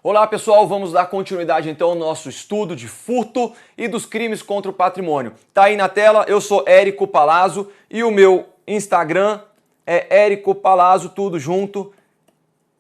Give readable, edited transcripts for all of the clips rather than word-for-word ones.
Olá pessoal, vamos dar continuidade então ao nosso estudo de furto e dos crimes contra o patrimônio. Tá aí na tela, eu sou Érico Palazzo e o meu Instagram é Érico Palazzo, tudo junto.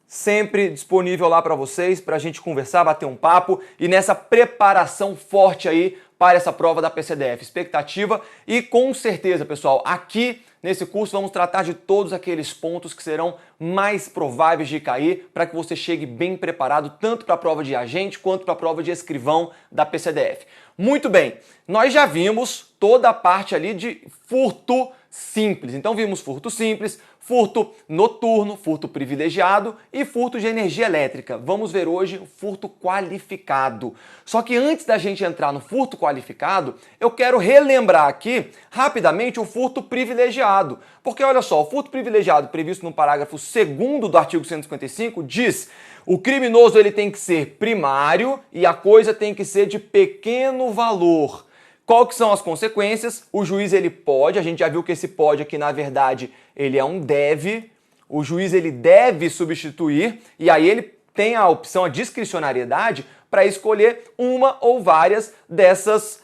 Sempre disponível lá para vocês, para a gente conversar, bater um papo e nessa preparação forte aí para essa prova da PCDF. Expectativa e com certeza, pessoal, aqui nesse curso vamos tratar de todos aqueles pontos que serão mais prováveis de cair para que você chegue bem preparado tanto para a prova de agente quanto para a prova de escrivão da PCDF. Muito bem, nós já vimos toda a parte ali de furto simples. Então vimos furto simples, furto noturno, furto privilegiado e furto de energia elétrica. Vamos ver hoje o furto qualificado. Só que antes da gente entrar no furto qualificado, eu quero relembrar aqui rapidamente o furto privilegiado. Porque olha só, o furto privilegiado previsto no parágrafo 2º do artigo 155 diz: o criminoso ele tem que ser primário e a coisa tem que ser de pequeno valor. Qual que são as consequências? O juiz ele pode, a gente já viu que esse pode aqui na verdade ele é um deve, o juiz ele deve substituir e aí ele tem a opção, a discricionariedade para escolher uma ou várias dessas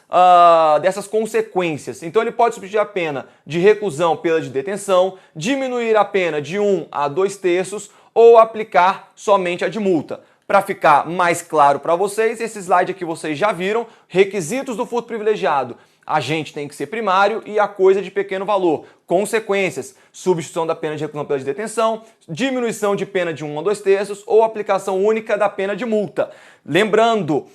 consequências. Então ele pode substituir a pena de reclusão pela de detenção, diminuir a pena de 1 a 2/3 ou aplicar somente a de multa. Para ficar mais claro para vocês, esse slide aqui vocês já viram, requisitos do furto privilegiado. Agente tem que ser primário e a coisa de pequeno valor. Consequências: substituição da pena de reclusão pela de detenção, diminuição de pena de 1 a 2/3 ou aplicação única da pena de multa. Lembrando,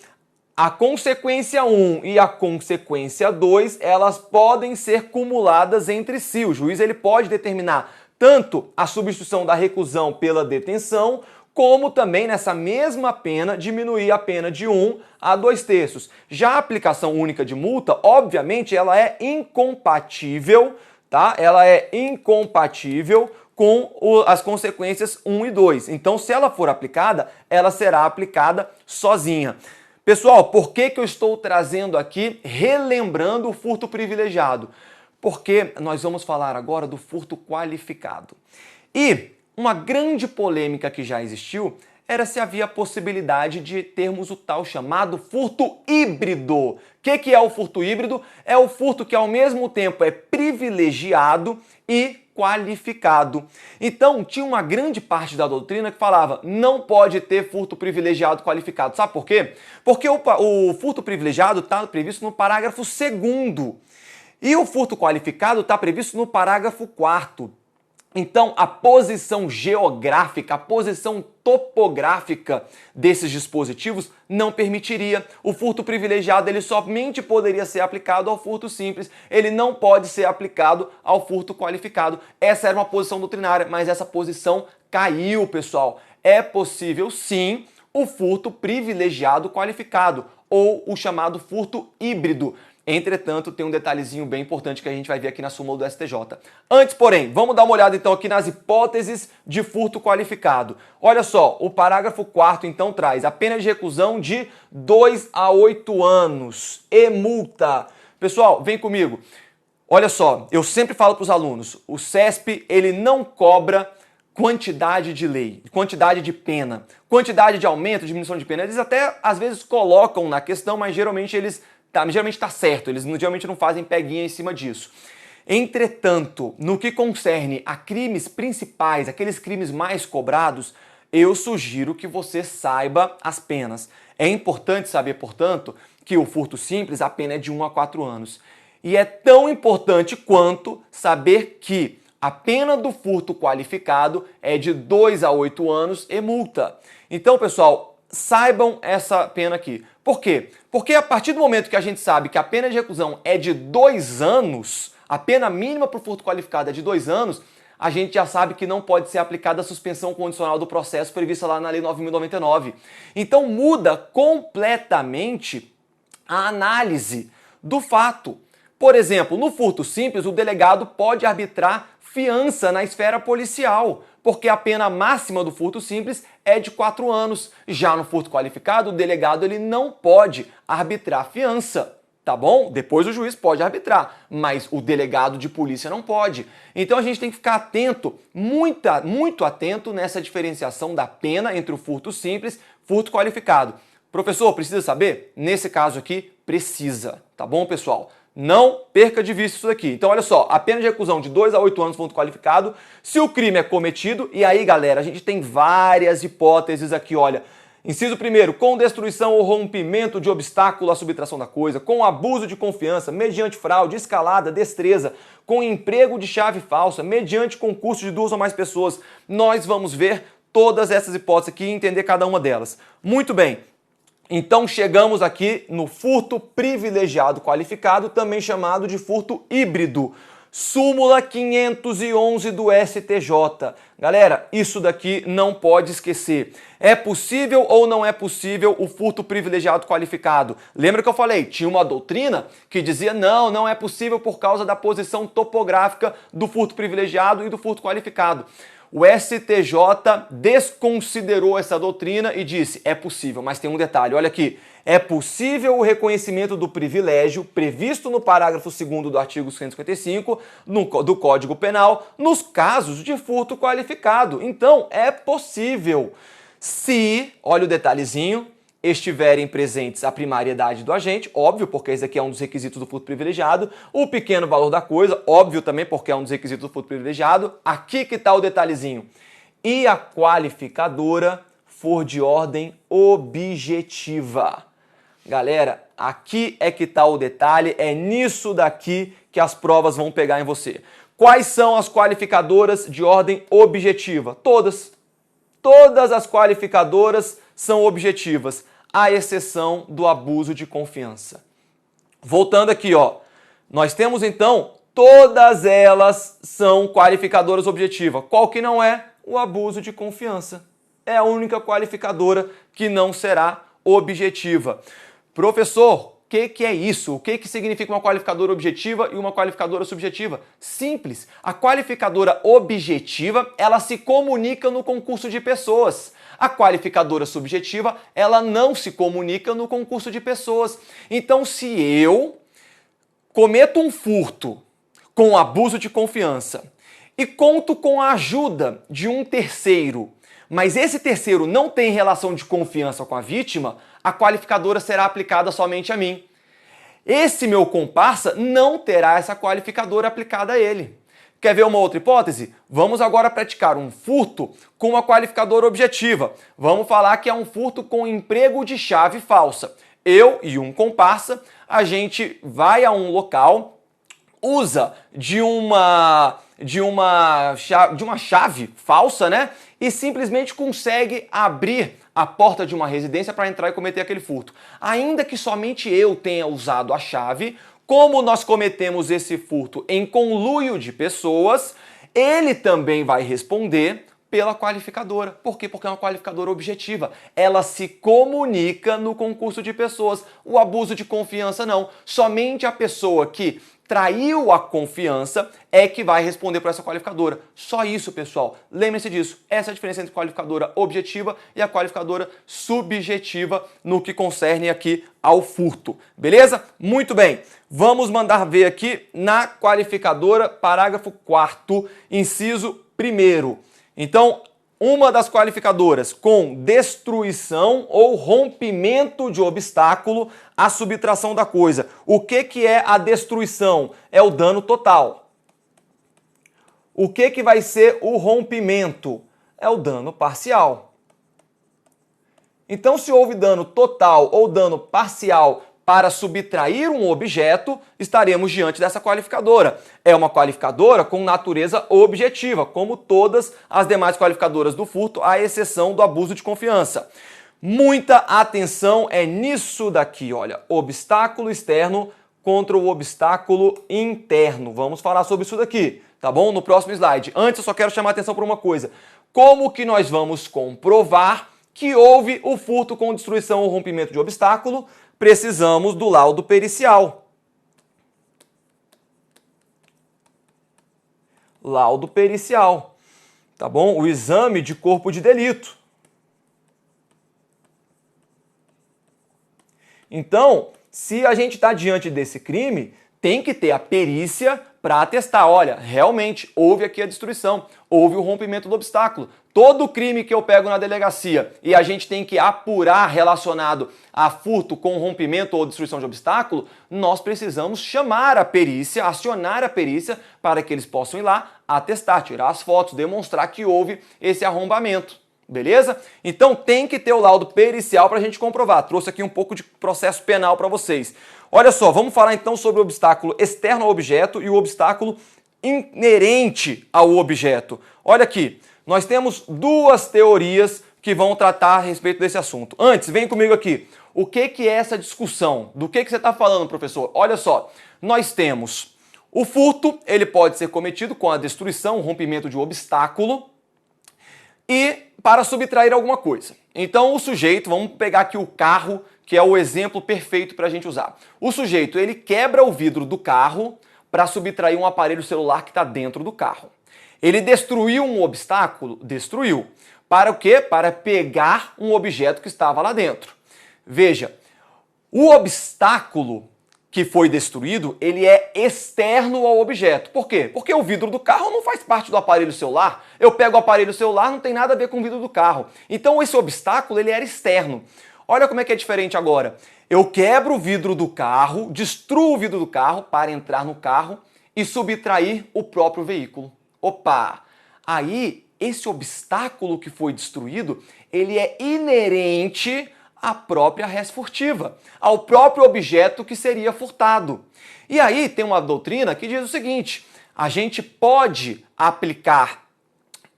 a consequência 1 e a consequência 2, elas podem ser cumuladas entre si. O juiz ele pode determinar tanto a substituição da reclusão pela detenção, como também nessa mesma pena diminuir a pena de 1 a 2/3. Já a aplicação única de multa, obviamente, ela é incompatível, tá? Ela é incompatível com as consequências 1 e 2. Então, se ela for aplicada, ela será aplicada sozinha. Pessoal, por que eu estou trazendo aqui, relembrando o furto privilegiado? Porque nós vamos falar agora do furto qualificado. E uma grande polêmica que já existiu era se havia a possibilidade de termos o tal chamado furto híbrido. O que é o furto híbrido? É o furto que ao mesmo tempo é privilegiado e qualificado. Então, tinha uma grande parte da doutrina que falava não pode ter furto privilegiado qualificado. Sabe por quê? Porque o furto privilegiado está previsto no parágrafo 2º e o furto qualificado está previsto no parágrafo 4º. Então, a posição geográfica, a posição topográfica desses dispositivos não permitiria. O furto privilegiado ele somente poderia ser aplicado ao furto simples, ele não pode ser aplicado ao furto qualificado. Essa era uma posição doutrinária, mas essa posição caiu, pessoal. É possível, sim, o furto privilegiado qualificado, ou o chamado furto híbrido. Entretanto, tem um detalhezinho bem importante que a gente vai ver aqui na súmula do STJ. Antes, porém, vamos dar uma olhada então aqui nas hipóteses de furto qualificado. Olha só, o parágrafo 4º então traz a pena de reclusão de 2 a 8 anos e multa. Pessoal, vem comigo. Olha só, eu sempre falo para os alunos, o CESP ele não cobra quantidade de lei, quantidade de pena, quantidade de aumento, diminuição de pena. Eles até às vezes colocam na questão, mas geralmente está certo, eles geralmente não fazem peguinha em cima disso. Entretanto, no que concerne a crimes principais, aqueles crimes mais cobrados, eu sugiro que você saiba as penas. É importante saber, portanto, que o furto simples, a pena é de 1 a 4 anos. E é tão importante quanto saber que a pena do furto qualificado é de 2 a 8 anos e multa. Então, pessoal, saibam essa pena aqui. Por quê? Porque a partir do momento que a gente sabe que a pena de reclusão é de 2 anos, a pena mínima para o furto qualificado é de 2 anos, a gente já sabe que não pode ser aplicada a suspensão condicional do processo prevista lá na Lei 9.099. Então muda completamente a análise do fato. Por exemplo, no furto simples, o delegado pode arbitrar fiança na esfera policial, porque a pena máxima do furto simples é de 4 anos. Já no furto qualificado, o delegado ele não pode arbitrar fiança, tá bom? Depois o juiz pode arbitrar, mas o delegado de polícia não pode. Então a gente tem que ficar atento, muito atento nessa diferenciação da pena entre o furto simples, furto qualificado. Professor, precisa saber? Nesse caso aqui, precisa, tá bom, pessoal? Não perca de vista isso daqui. Então, olha só, a pena de reclusão de 2 a 8 anos furto qualificado, se o crime é cometido, e aí, galera, a gente tem várias hipóteses aqui, olha. Inciso 1º, com destruição ou rompimento de obstáculo à subtração da coisa, com abuso de confiança, mediante fraude, escalada, destreza, com emprego de chave falsa, mediante concurso de 2 ou mais pessoas. Nós vamos ver todas essas hipóteses aqui e entender cada uma delas. Muito bem. Então chegamos aqui no furto privilegiado qualificado, também chamado de furto híbrido. Súmula 511 do STJ. Galera, isso daqui não pode esquecer. É possível ou não é possível o furto privilegiado qualificado? Lembra que eu falei? Tinha uma doutrina que dizia não é possível por causa da posição topográfica do furto privilegiado e do furto qualificado. O STJ desconsiderou essa doutrina e disse, é possível, mas tem um detalhe, olha aqui, é possível o reconhecimento do privilégio previsto no parágrafo 2º do artigo 155 do Código Penal nos casos de furto qualificado. Então, é possível se, olha o detalhezinho, estiverem presentes a primariedade do agente, óbvio, porque esse aqui é um dos requisitos do furto privilegiado, o pequeno valor da coisa, óbvio também, porque é um dos requisitos do furto privilegiado, aqui que está o detalhezinho, e a qualificadora for de ordem objetiva. Galera, aqui é que está o detalhe, é nisso daqui que as provas vão pegar em você. Quais são as qualificadoras de ordem objetiva? Todas. Todas as qualificadoras são objetivas, à exceção do abuso de confiança. Voltando aqui, ó, nós temos então, todas elas são qualificadoras objetivas. Qual que não é? O abuso de confiança. É a única qualificadora que não será objetiva. Professor, o que é isso? O que significa uma qualificadora objetiva e uma qualificadora subjetiva? Simples. A qualificadora objetiva, ela se comunica no concurso de pessoas. A qualificadora subjetiva, ela não se comunica no concurso de pessoas. Então, se eu cometo um furto com abuso de confiança e conto com a ajuda de um terceiro, mas esse terceiro não tem relação de confiança com a vítima, a qualificadora será aplicada somente a mim. Esse meu comparsa não terá essa qualificadora aplicada a ele. Quer ver uma outra hipótese? Vamos agora praticar um furto com uma qualificadora objetiva. Vamos falar que é um furto com emprego de chave falsa. Eu e um comparsa, a gente vai a um local, usa de uma chave falsa, né? E simplesmente consegue abrir a porta de uma residência para entrar e cometer aquele furto. Ainda que somente eu tenha usado a chave, como nós cometemos esse furto em conluio de pessoas, ele também vai responder pela qualificadora. Por quê? Porque é uma qualificadora objetiva. Ela se comunica no concurso de pessoas. O abuso de confiança não. Somente a pessoa que traiu a confiança é que vai responder por essa qualificadora. Só isso, pessoal. Lembre-se disso. Essa é a diferença entre qualificadora objetiva e a qualificadora subjetiva no que concerne aqui ao furto. Beleza? Muito bem. Vamos mandar ver aqui na qualificadora, parágrafo 4º, inciso 1º. Então, uma das qualificadoras com destruição ou rompimento de obstáculo à subtração da coisa. O que é a destruição? É o dano total. O que vai ser o rompimento? É o dano parcial. Então, se houve dano total ou dano parcial para subtrair um objeto, estaremos diante dessa qualificadora. É uma qualificadora com natureza objetiva, como todas as demais qualificadoras do furto, à exceção do abuso de confiança. Muita atenção é nisso daqui, olha, obstáculo externo contra o obstáculo interno. Vamos falar sobre isso daqui, tá bom? No próximo slide. Antes, eu só quero chamar a atenção para uma coisa. Como que nós vamos comprovar que houve o furto com destruição ou rompimento de obstáculo? Precisamos do laudo pericial. Laudo pericial, tá bom? O exame de corpo de delito. Então, se a gente está diante desse crime, tem que ter a perícia para atestar, olha, realmente houve aqui a destruição, houve o rompimento do obstáculo. Todo crime que eu pego na delegacia e a gente tem que apurar relacionado a furto com rompimento ou destruição de obstáculo, nós precisamos chamar a perícia, acionar a perícia para que eles possam ir lá atestar, tirar as fotos, demonstrar que houve esse arrombamento. Beleza? Então tem que ter o laudo pericial para a gente comprovar. Trouxe aqui um pouco de processo penal para vocês. Olha só, vamos falar então sobre o obstáculo externo ao objeto e o obstáculo inerente ao objeto. Olha aqui, nós temos duas teorias que vão tratar a respeito desse assunto. Antes, vem comigo aqui. O que é essa discussão? Do que você está falando, professor? Olha só, nós temos o furto, ele pode ser cometido com a destruição, o rompimento de um obstáculo, e para subtrair alguma coisa. Então o sujeito, vamos pegar aqui o carro, que é o exemplo perfeito para a gente usar. O sujeito, ele quebra o vidro do carro para subtrair um aparelho celular que está dentro do carro. Ele destruiu um obstáculo? Destruiu. Para o quê? Para pegar um objeto que estava lá dentro. Veja, o obstáculo que foi destruído, ele é externo ao objeto. Por quê? Porque o vidro do carro não faz parte do aparelho celular. Eu pego o aparelho celular, não tem nada a ver com o vidro do carro. Então esse obstáculo, ele era externo. Olha como é que é diferente agora. Eu quebro o vidro do carro, destruo o vidro do carro para entrar no carro e subtrair o próprio veículo. Opa! Aí, esse obstáculo que foi destruído, ele é inerente à própria res furtiva, ao próprio objeto que seria furtado. E aí tem uma doutrina que diz o seguinte, a gente pode aplicar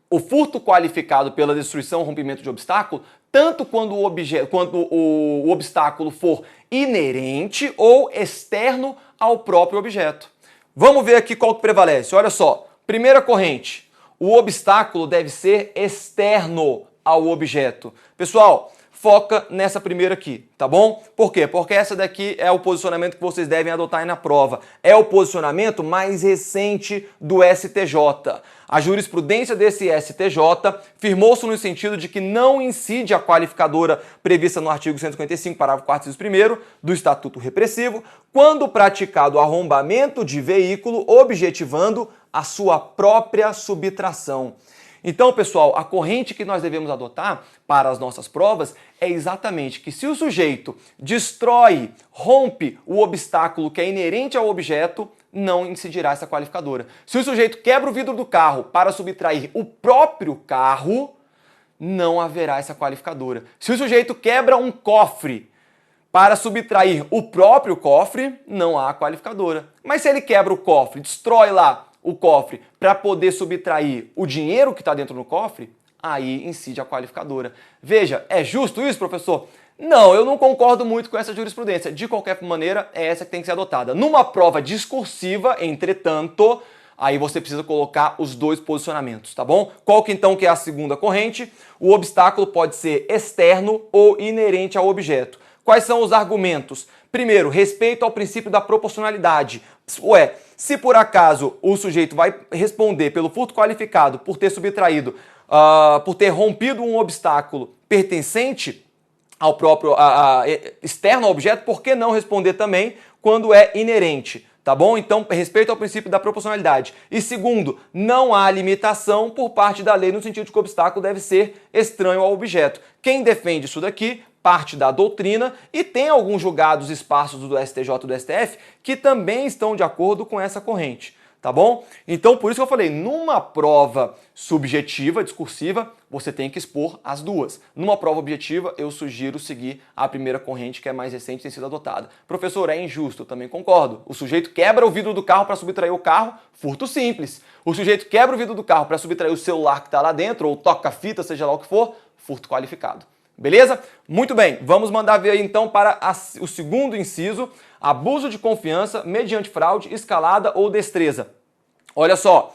o furto qualificado pela destruição ou rompimento de obstáculo tanto quando o obstáculo for inerente ou externo ao próprio objeto. Vamos ver aqui qual que prevalece. Olha só, primeira corrente, o obstáculo deve ser externo ao objeto. Pessoal, foca nessa primeira aqui, tá bom? Por quê? Porque essa daqui é o posicionamento que vocês devem adotar aí na prova. É o posicionamento mais recente do STJ. A jurisprudência desse STJ firmou-se no sentido de que não incide a qualificadora prevista no artigo 155, parágrafo 4º, inciso 1º do Estatuto Repressivo, quando praticado arrombamento de veículo objetivando a sua própria subtração. Então, pessoal, a corrente que nós devemos adotar para as nossas provas é exatamente que se o sujeito destrói, rompe o obstáculo que é inerente ao objeto, não incidirá essa qualificadora. Se o sujeito quebra o vidro do carro para subtrair o próprio carro, não haverá essa qualificadora. Se o sujeito quebra um cofre para subtrair o próprio cofre, não há qualificadora. Mas se ele quebra o cofre, destrói lá o cofre para poder subtrair o dinheiro que está dentro do cofre, aí incide a qualificadora. Veja, é justo isso, professor? Não, eu não concordo muito com essa jurisprudência. De qualquer maneira, é essa que tem que ser adotada. Numa prova discursiva, entretanto, aí você precisa colocar os dois posicionamentos, tá bom? Qual que então que é a segunda corrente? O obstáculo pode ser externo ou inerente ao objeto. Quais são os argumentos? Primeiro, respeito ao princípio da proporcionalidade. Ué, se por acaso o sujeito vai responder pelo furto qualificado por ter subtraído, por ter rompido um obstáculo pertencente ao próprio externo ao objeto, por que não responder também quando é inerente? Tá bom? Então, respeito ao princípio da proporcionalidade. E segundo, não há limitação por parte da lei no sentido de que o obstáculo deve ser estranho ao objeto. Quem defende isso daqui parte da doutrina e tem alguns julgados esparsos do STJ e do STF que também estão de acordo com essa corrente, tá bom? Então, por isso que eu falei, numa prova subjetiva, discursiva, você tem que expor as duas. Numa prova objetiva, eu sugiro seguir a primeira corrente, que é mais recente e tem sido adotada. Professor, é injusto, eu também concordo. O sujeito quebra o vidro do carro para subtrair o carro, furto simples. O sujeito quebra o vidro do carro para subtrair o celular que está lá dentro, ou toca-fita, seja lá o que for, furto qualificado. Beleza? Muito bem, vamos mandar ver aí então para o segundo inciso, abuso de confiança mediante fraude, escalada ou destreza. Olha só,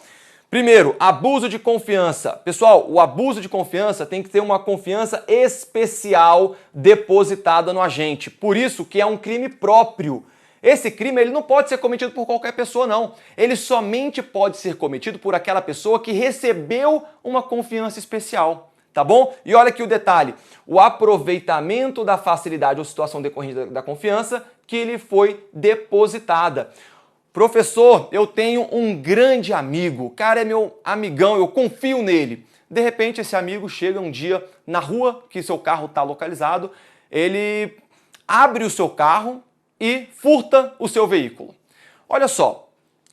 primeiro, abuso de confiança. Pessoal, o abuso de confiança tem que ter uma confiança especial depositada no agente, por isso que é um crime próprio. Esse crime ele não pode ser cometido por qualquer pessoa, não. Ele somente pode ser cometido por aquela pessoa que recebeu uma confiança especial. Tá bom? E olha aqui o detalhe, o aproveitamento da facilidade ou situação decorrente da confiança que lhe foi depositada. Professor, eu tenho um grande amigo, o cara é meu amigão, eu confio nele. De repente, esse amigo chega um dia na rua que seu carro está localizado, ele abre o seu carro e furta o seu veículo. Olha só,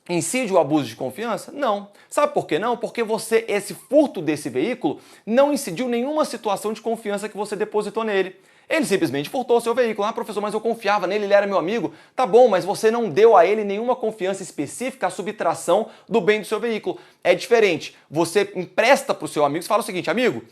incide o abuso de confiança? Não. Sabe por que não? Porque esse furto desse veículo não incidiu nenhuma situação de confiança que você depositou nele. Ele simplesmente furtou o seu veículo. Ah, professor, mas eu confiava nele, ele era meu amigo. Tá bom, mas você não deu a ele nenhuma confiança específica à subtração do bem do seu veículo. É diferente. Você empresta para o seu amigo, você fala o seguinte, amigo,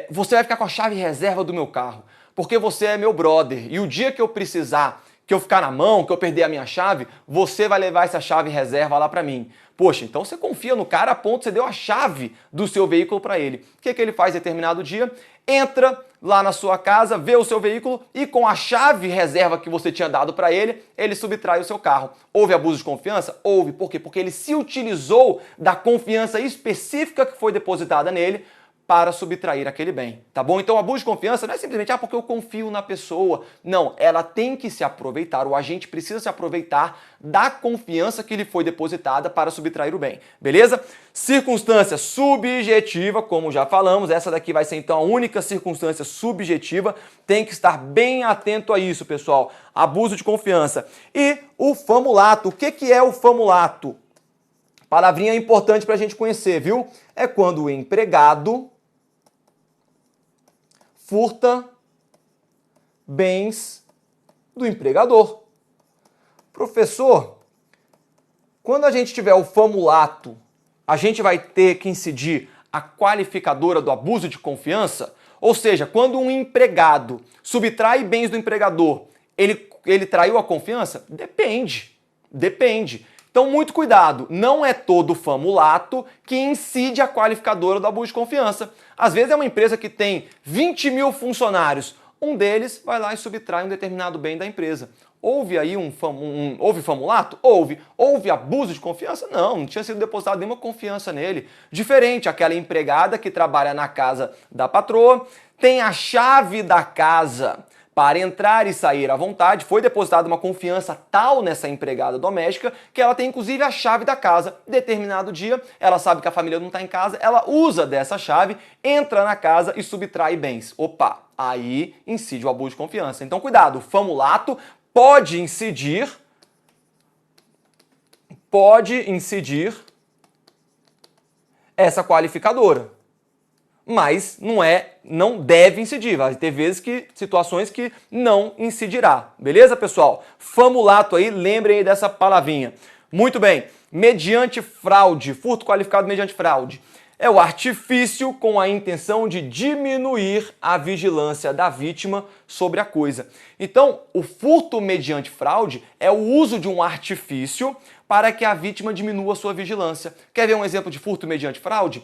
você vai ficar com a chave reserva do meu carro, porque você é meu brother. E o dia que eu precisar, que eu ficar na mão, que eu perder a minha chave, você vai levar essa chave reserva lá para mim. Poxa, então você confia no cara a ponto de você deu a chave do seu veículo para ele. O que ele faz em determinado dia? Entra lá na sua casa, vê o seu veículo e com a chave reserva que você tinha dado para ele, ele subtrai o seu carro. Houve abuso de confiança? Houve. Por quê? Porque ele se utilizou da confiança específica que foi depositada nele para subtrair aquele bem, tá bom? Então, abuso de confiança não é simplesmente porque eu confio na pessoa. Não, ela tem que se aproveitar, o agente precisa se aproveitar da confiança que lhe foi depositada para subtrair o bem, beleza? Circunstância subjetiva, como já falamos, essa daqui vai ser então a única circunstância subjetiva, tem que estar bem atento a isso, pessoal. Abuso de confiança. E o famulato, o que é o famulato? Palavrinha importante para a gente conhecer, viu? É quando o empregado furta bens do empregador. Professor, quando a gente tiver o famulato, a gente vai ter que incidir a qualificadora do abuso de confiança? Ou seja, quando um empregado subtrai bens do empregador, ele traiu a confiança? Depende. Então, muito cuidado, não é todo famulato que incide a qualificadora do abuso de confiança. Às vezes é uma empresa que tem 20 mil funcionários, um deles vai lá e subtrai um determinado bem da empresa. Houve aí houve famulato? Houve. Houve abuso de confiança? Não tinha sido depositada nenhuma confiança nele. Diferente, aquela empregada que trabalha na casa da patroa, tem a chave da casa para entrar e sair à vontade, foi depositada uma confiança tal nessa empregada doméstica que ela tem inclusive a chave da casa. Determinado dia, ela sabe que a família não está em casa, ela usa dessa chave, entra na casa e subtrai bens. Opa, aí incide o abuso de confiança. Então cuidado, o famulato pode incidir essa qualificadora. Mas não deve incidir, vai ter situações que não incidirá, beleza, pessoal? Famulato aí, lembrem aí dessa palavrinha. Muito bem, mediante fraude, furto qualificado mediante fraude, é o artifício com a intenção de diminuir a vigilância da vítima sobre a coisa. Então, o furto mediante fraude é o uso de um artifício para que a vítima diminua a sua vigilância. Quer ver um exemplo de furto mediante fraude?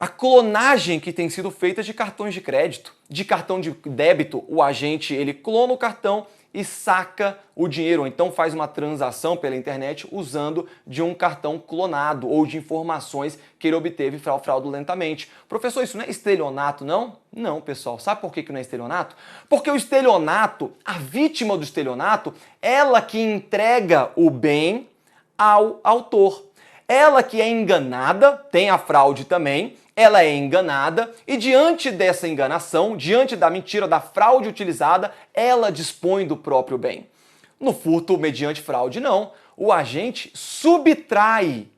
A clonagem que tem sido feita de cartões de crédito, de cartão de débito, o agente ele clona o cartão e saca o dinheiro, ou então faz uma transação pela internet usando de um cartão clonado ou de informações que ele obteve fraudulentamente. Professor, isso não é estelionato, não? Não, pessoal. Sabe por que não é estelionato? Porque o estelionato, a vítima do estelionato, ela que entrega o bem ao autor. Ela que é enganada, tem a fraude também, ela é enganada e diante dessa enganação, diante da mentira, da fraude utilizada, ela dispõe do próprio bem. No furto mediante fraude, não. O agente subtrai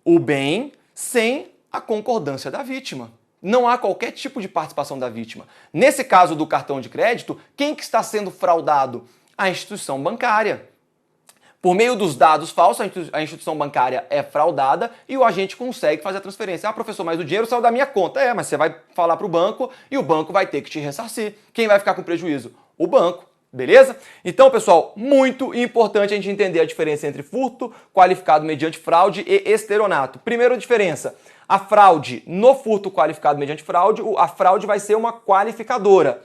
o bem sem a concordância da vítima. Não há qualquer tipo de participação da vítima. Nesse caso do cartão de crédito, quem que está sendo fraudado? A instituição bancária. Por meio dos dados falsos, a instituição bancária é fraudada e o agente consegue fazer a transferência. Ah, professor, mas o dinheiro saiu da minha conta. É, mas você vai falar para o banco e o banco vai ter que te ressarcir. Quem vai ficar com prejuízo? O banco. Beleza? Então, pessoal, muito importante a gente entender a diferença entre furto qualificado mediante fraude e estelionato. Primeira diferença, a fraude no furto qualificado mediante fraude, a fraude vai ser uma qualificadora.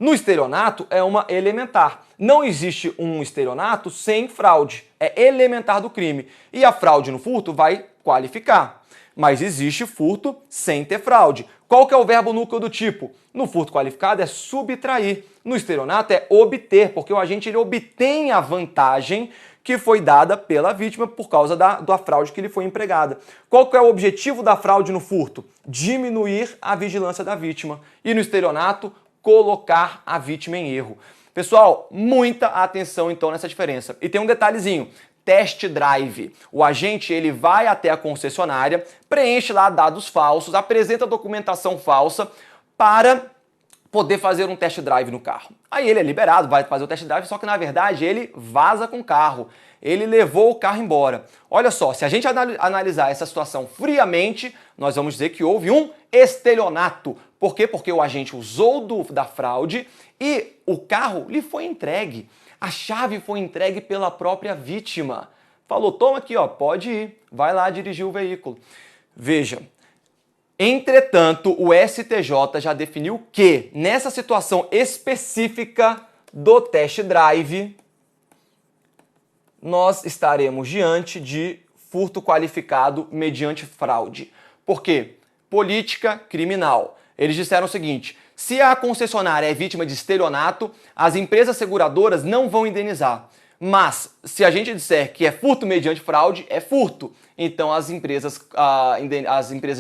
No estelionato é uma elementar. Não existe um estelionato sem fraude. É elementar do crime. E a fraude no furto vai qualificar. mas existe furto sem ter fraude. Qual que é o verbo núcleo do tipo? No furto qualificado é subtrair, no estelionato é obter, porque o agente ele obtém a vantagem que foi dada pela vítima por causa da fraude que lhe foi empregada. Qual que é o objetivo da fraude no furto? Diminuir a vigilância da vítima. E no estelionato, colocar a vítima em erro. Pessoal, muita atenção então nessa diferença. E tem um detalhezinho. Test drive. O agente ele vai até a concessionária, preenche lá dados falsos, apresenta documentação falsa para poder fazer um test drive no carro. Aí ele é liberado, vai fazer o test drive, só que na verdade ele vaza com o carro. Ele levou o carro embora. Olha só, se a gente analisar essa situação friamente, nós vamos dizer que houve um estelionato. Por quê? Porque o agente usou da fraude e o carro lhe foi entregue. A chave foi entregue pela própria vítima. Falou, toma aqui, ó, pode ir, vai lá dirigir o veículo. Veja, entretanto, o STJ já definiu que, nessa situação específica do test drive, nós estaremos diante de furto qualificado mediante fraude. Por quê? Política criminal. Eles disseram o seguinte, se a concessionária é vítima de estelionato, as empresas seguradoras não vão indenizar. Mas, se a gente disser que é furto mediante fraude, é furto. Então, as empresas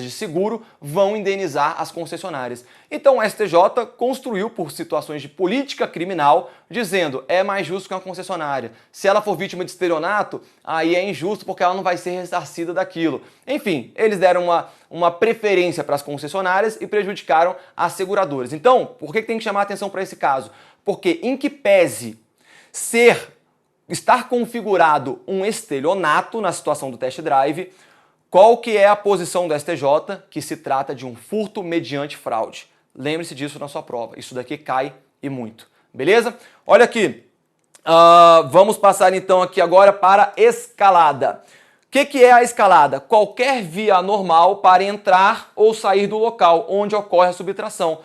de seguro vão indenizar as concessionárias. Então, o STJ construiu por situações de política criminal, dizendo é mais justo que uma concessionária. Se ela for vítima de estelionato, aí é injusto porque ela não vai ser ressarcida daquilo. Enfim, eles deram uma preferência para as concessionárias e prejudicaram as seguradoras. Então, por que tem que chamar a atenção para esse caso? Porque, em que pese estar configurado um estelionato na situação do test drive, qual que é a posição do STJ? Que se trata de um furto mediante fraude. Lembre-se disso na sua prova. Isso daqui cai e muito. Beleza? Olha aqui. Vamos passar então aqui agora para escalada. O que é a escalada? Qualquer via normal para entrar ou sair do local onde ocorre a subtração.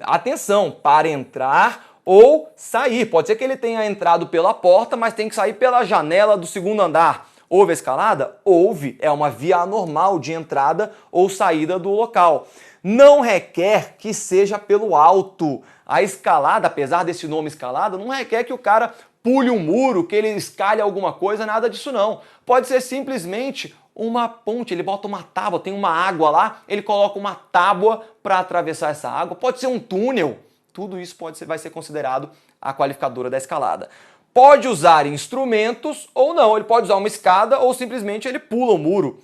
Atenção, para entrar ou sair. Pode ser que ele tenha entrado pela porta, mas tem que sair pela janela do segundo andar. Houve a escalada? Houve. É uma via anormal de entrada ou saída do local. Não requer que seja pelo alto. A escalada, apesar desse nome escalada, não requer que o cara pule um muro, que ele escalhe alguma coisa, nada disso não. Pode ser simplesmente uma ponte, ele bota uma tábua, tem uma água lá, ele coloca uma tábua para atravessar essa água. Pode ser um túnel. Tudo isso vai ser considerado a qualificadora da escalada. Pode usar instrumentos ou não, ele pode usar uma escada ou simplesmente ele pula o muro.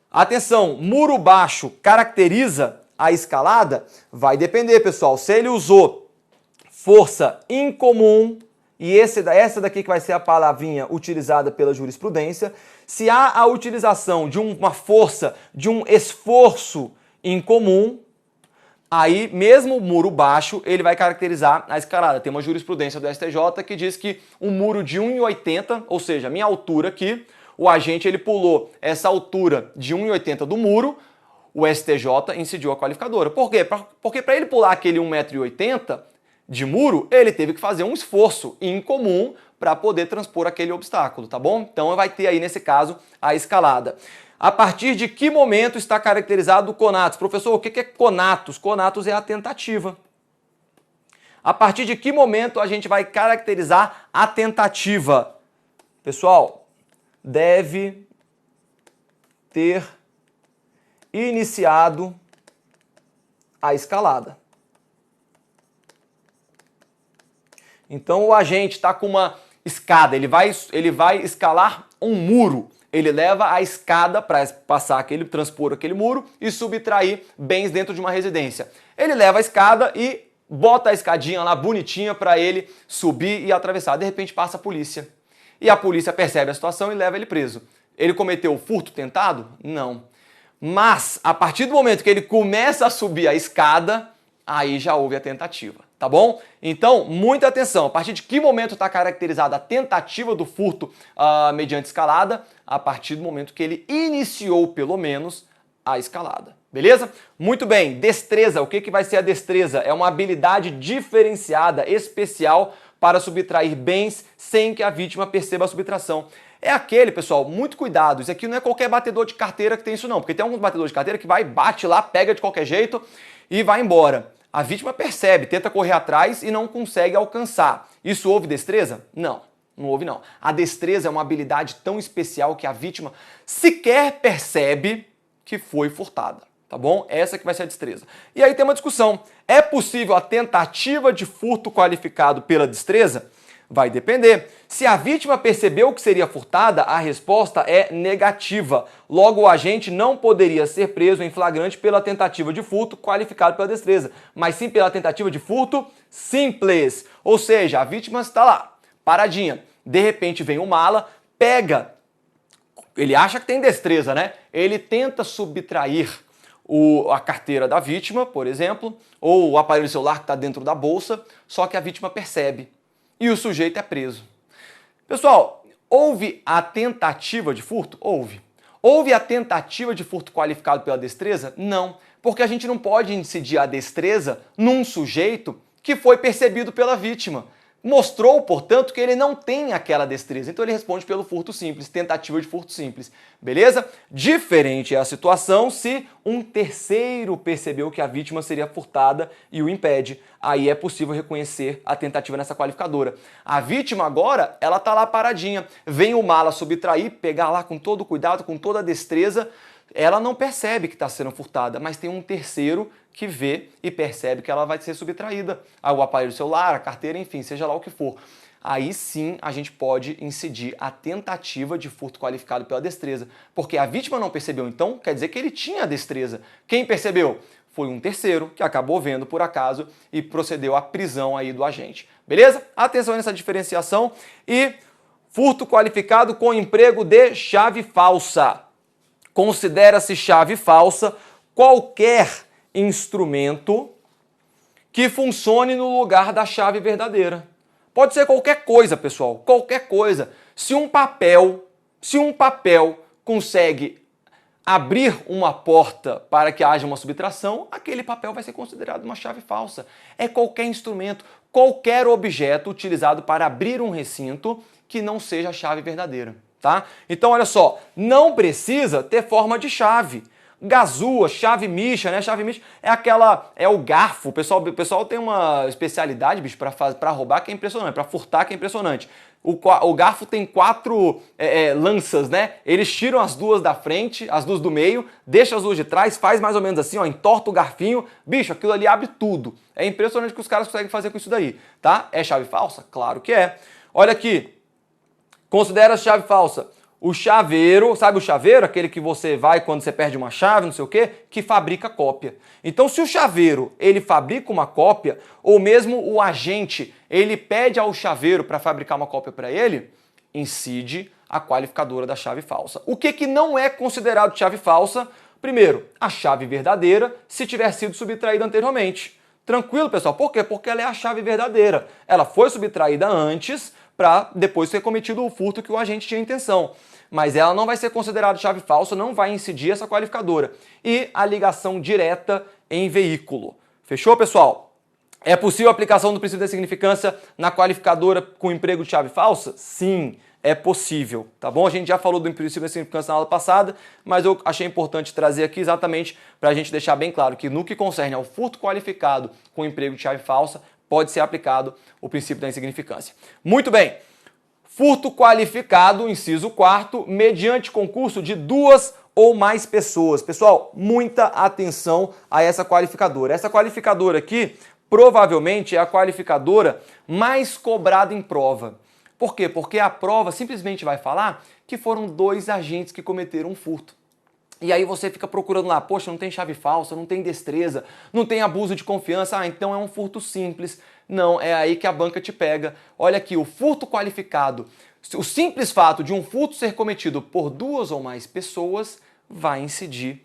Atenção, muro baixo caracteriza a escalada? Vai depender, pessoal. Se ele usou força incomum, e essa daqui que vai ser a palavrinha utilizada pela jurisprudência, se há a utilização de uma força, de um esforço incomum, aí, mesmo o muro baixo, ele vai caracterizar a escalada. Tem uma jurisprudência do STJ que diz que um muro de 1,80, ou seja, a minha altura aqui, o agente ele pulou essa altura de 1,80 do muro, o STJ incidiu a qualificadora. Por quê? Porque para ele pular aquele 1,80 m de muro, ele teve que fazer um esforço incomum para poder transpor aquele obstáculo, tá bom? Então vai ter aí, nesse caso, a escalada. A partir de que momento está caracterizado o conatus? Professor, o que é conatus? Conatus é a tentativa. A partir de que momento a gente vai caracterizar a tentativa? Pessoal, deve ter iniciado a escalada. Então o agente está com uma escada, ele vai escalar um muro. Ele leva a escada para transpor aquele muro e subtrair bens dentro de uma residência. Ele leva a escada e bota a escadinha lá bonitinha para ele subir e atravessar. De repente passa a polícia. E a polícia percebe a situação e leva ele preso. Ele cometeu furto tentado? Não. Mas, a partir do momento que ele começa a subir a escada, aí já houve a tentativa, tá bom? Então, muita atenção. A partir de que momento está caracterizada a tentativa do furto mediante escalada? A partir do momento que ele iniciou, pelo menos, a escalada. Beleza? Muito bem. Destreza. O que vai ser a destreza? É uma habilidade diferenciada, especial, para subtrair bens sem que a vítima perceba a subtração. é aquele, pessoal, muito cuidado, isso aqui não é qualquer batedor de carteira que tem isso não, porque tem alguns batedores de carteira que vai, bate lá, pega de qualquer jeito e vai embora. A vítima percebe, tenta correr atrás e não consegue alcançar. Isso houve destreza? Não, não houve não. A destreza é uma habilidade tão especial que a vítima sequer percebe que foi furtada, tá bom? Essa que vai ser a destreza. E aí tem uma discussão, é possível a tentativa de furto qualificado pela destreza? Vai depender. Se a vítima percebeu que seria furtada, a resposta é negativa. Logo, o agente não poderia ser preso em flagrante pela tentativa de furto qualificado pela destreza, mas sim pela tentativa de furto simples. Ou seja, a vítima está lá, paradinha. De repente vem um mala, pega, ele acha que tem destreza, né? Ele tenta subtrair a carteira da vítima, por exemplo, ou o aparelho celular que está dentro da bolsa, só que a vítima percebe. E o sujeito é preso. Pessoal, houve a tentativa de furto? Houve. Houve a tentativa de furto qualificado pela destreza? Não, porque a gente não pode incidir a destreza num sujeito que foi percebido pela vítima. Mostrou, portanto, que ele não tem aquela destreza. Então ele responde pelo furto simples, tentativa de furto simples. Beleza? Diferente é a situação se um terceiro percebeu que a vítima seria furtada e o impede. Aí é possível reconhecer a tentativa nessa qualificadora. A vítima agora, ela tá lá paradinha. Vem o mala subtrair, pegar lá com todo cuidado, com toda a destreza. Ela não percebe que está sendo furtada, mas tem um terceiro que vê e percebe que ela vai ser subtraída. O aparelho celular, a carteira, enfim, seja lá o que for. Aí sim a gente pode incidir a tentativa de furto qualificado pela destreza. Porque a vítima não percebeu, então quer dizer que ele tinha a destreza. Quem percebeu? Foi um terceiro que acabou vendo por acaso e procedeu à prisão aí do agente. Beleza? Atenção nessa diferenciação. E furto qualificado com emprego de chave falsa. Considera-se chave falsa qualquer instrumento que funcione no lugar da chave verdadeira. Pode ser qualquer coisa, pessoal, qualquer coisa. Se um papel consegue abrir uma porta para que haja uma subtração, aquele papel vai ser considerado uma chave falsa. É qualquer instrumento, qualquer objeto utilizado para abrir um recinto que não seja a chave verdadeira. Tá? Então, olha só, não precisa ter forma de chave. Gazua, chave micha, né? Chave micha é o garfo. O pessoal tem uma especialidade, bicho, para roubar que é impressionante, para furtar que é impressionante. O garfo tem 4 lanças, né? Eles tiram as 2 da frente, as 2 do meio, deixa as 2 de trás, faz mais ou menos assim, ó, entorta o garfinho. Bicho, aquilo ali abre tudo. É impressionante o que os caras conseguem fazer com isso daí, tá? É chave falsa? Claro que é. Olha aqui. Considera a chave falsa. O chaveiro, sabe o chaveiro? Aquele que você vai quando você perde uma chave, não sei o quê, que fabrica cópia. Então, se o chaveiro, ele fabrica uma cópia, ou mesmo o agente, ele pede ao chaveiro para fabricar uma cópia para ele, incide a qualificadora da chave falsa. O que não é considerado chave falsa? Primeiro, a chave verdadeira, se tiver sido subtraída anteriormente. Tranquilo, pessoal? Por quê? Porque ela é a chave verdadeira. Ela foi subtraída antes para depois ser cometido o furto que o agente tinha intenção. Mas ela não vai ser considerada chave falsa, não vai incidir essa qualificadora. E a ligação direta em veículo. Fechou, pessoal? É possível a aplicação do princípio da significância na qualificadora com emprego de chave falsa? Sim, é possível, tá bom? A gente já falou do princípio da significância na aula passada, mas eu achei importante trazer aqui exatamente para a gente deixar bem claro que no que concerne ao furto qualificado com emprego de chave falsa, pode ser aplicado o princípio da insignificância. Muito bem. Furto qualificado, inciso 4º, mediante concurso de 2 ou mais pessoas. Pessoal, muita atenção a essa qualificadora. Essa qualificadora aqui, provavelmente, é a qualificadora mais cobrada em prova. Por quê? Porque a prova simplesmente vai falar que foram 2 agentes que cometeram um furto. E aí você fica procurando lá, poxa, não tem chave falsa, não tem destreza, não tem abuso de confiança, então é um furto simples. Não, é aí que a banca te pega. Olha aqui, o furto qualificado, o simples fato de um furto ser cometido por 2 ou mais pessoas vai incidir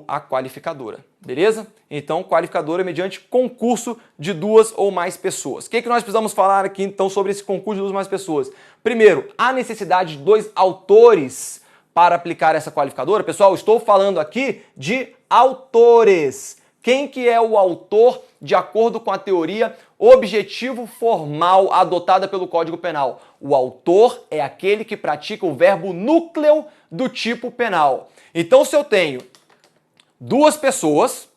a qualificadora, beleza? Então, qualificadora mediante concurso de 2 ou mais pessoas. O que nós precisamos falar aqui, então, sobre esse concurso de 2 ou mais pessoas? Primeiro, a necessidade de 2 autores para aplicar essa qualificadora. Pessoal, estou falando aqui de autores. Quem que é o autor de acordo com a teoria Objetivo formal adotada pelo Código Penal. O autor é aquele que pratica o verbo núcleo do tipo penal. Então, se eu tenho duas pessoas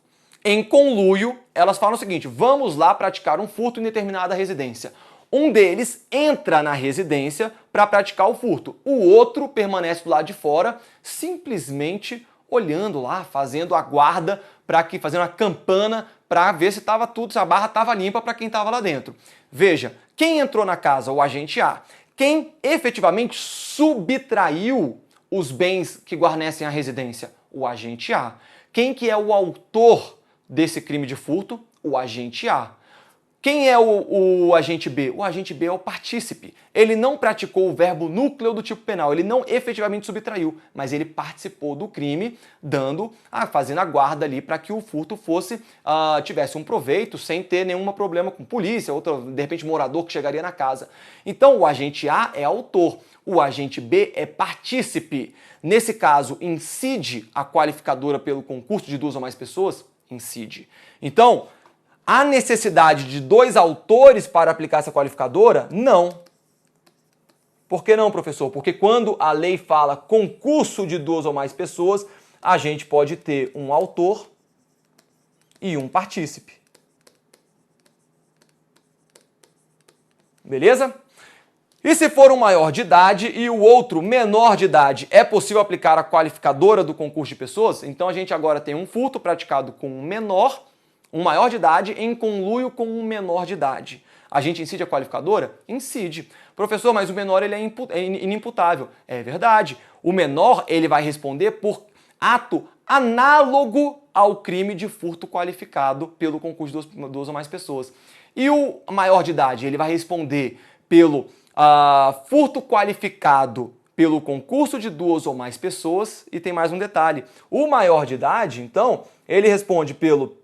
em conluio, elas falam o seguinte: vamos lá praticar um furto em determinada residência. Um deles entra na residência para praticar o furto. O outro permanece do lado de fora, simplesmente olhando lá, fazendo a guarda, fazendo a campana para ver se estava tudo, se a barra estava limpa para quem estava lá dentro. Veja, quem entrou na casa? O agente A. Quem efetivamente subtraiu os bens que guarnecem a residência? O agente A. Quem que é o autor desse crime de furto? O agente A. Quem é o agente B? O agente B é o partícipe. Ele não praticou o verbo núcleo do tipo penal, ele não efetivamente subtraiu, mas ele participou do crime, fazendo a guarda ali para que o furto tivesse um proveito sem ter nenhum problema com polícia, outro, de repente, morador que chegaria na casa. Então, o agente A é autor, o agente B é partícipe. Nesse caso, incide a qualificadora pelo concurso de duas ou mais pessoas? Incide. Então, há necessidade de dois autores para aplicar essa qualificadora? Não. Por que não, professor? Porque quando a lei fala concurso de duas ou mais pessoas, a gente pode ter um autor e um partícipe. Beleza? E se for um maior de idade e o outro menor de idade, é possível aplicar a qualificadora do concurso de pessoas? Então a gente agora tem um furto praticado com um maior de idade em conluio com um menor de idade. A gente incide a qualificadora? Incide. Professor, mas o menor ele é inimputável. É verdade. O menor ele vai responder por ato análogo ao crime de furto qualificado pelo concurso de duas ou mais pessoas. E o maior de idade ele vai responder pelo furto qualificado pelo concurso de duas ou mais pessoas. E tem mais um detalhe. O maior de idade, então, ele responde pelo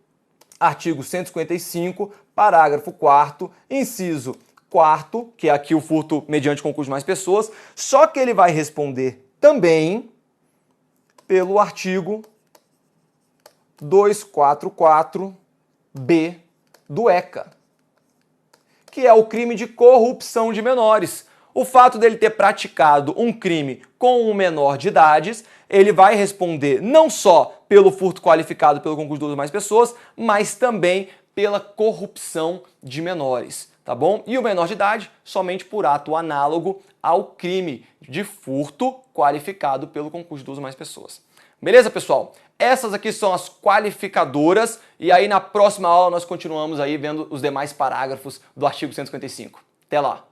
artigo 155, parágrafo 4º, inciso 4º, que é aqui o furto mediante concurso de mais pessoas, só que ele vai responder também pelo artigo 244-B do ECA, que é o crime de corrupção de menores. O fato dele ter praticado um crime com um menor de idades, ele vai responder não só pelo furto qualificado pelo concurso de duas ou mais pessoas, mas também pela corrupção de menores, tá bom? E o menor de idade somente por ato análogo ao crime de furto qualificado pelo concurso de duas ou mais pessoas. Beleza, pessoal? Essas aqui são as qualificadoras e aí na próxima aula nós continuamos aí vendo os demais parágrafos do artigo 155. Até lá!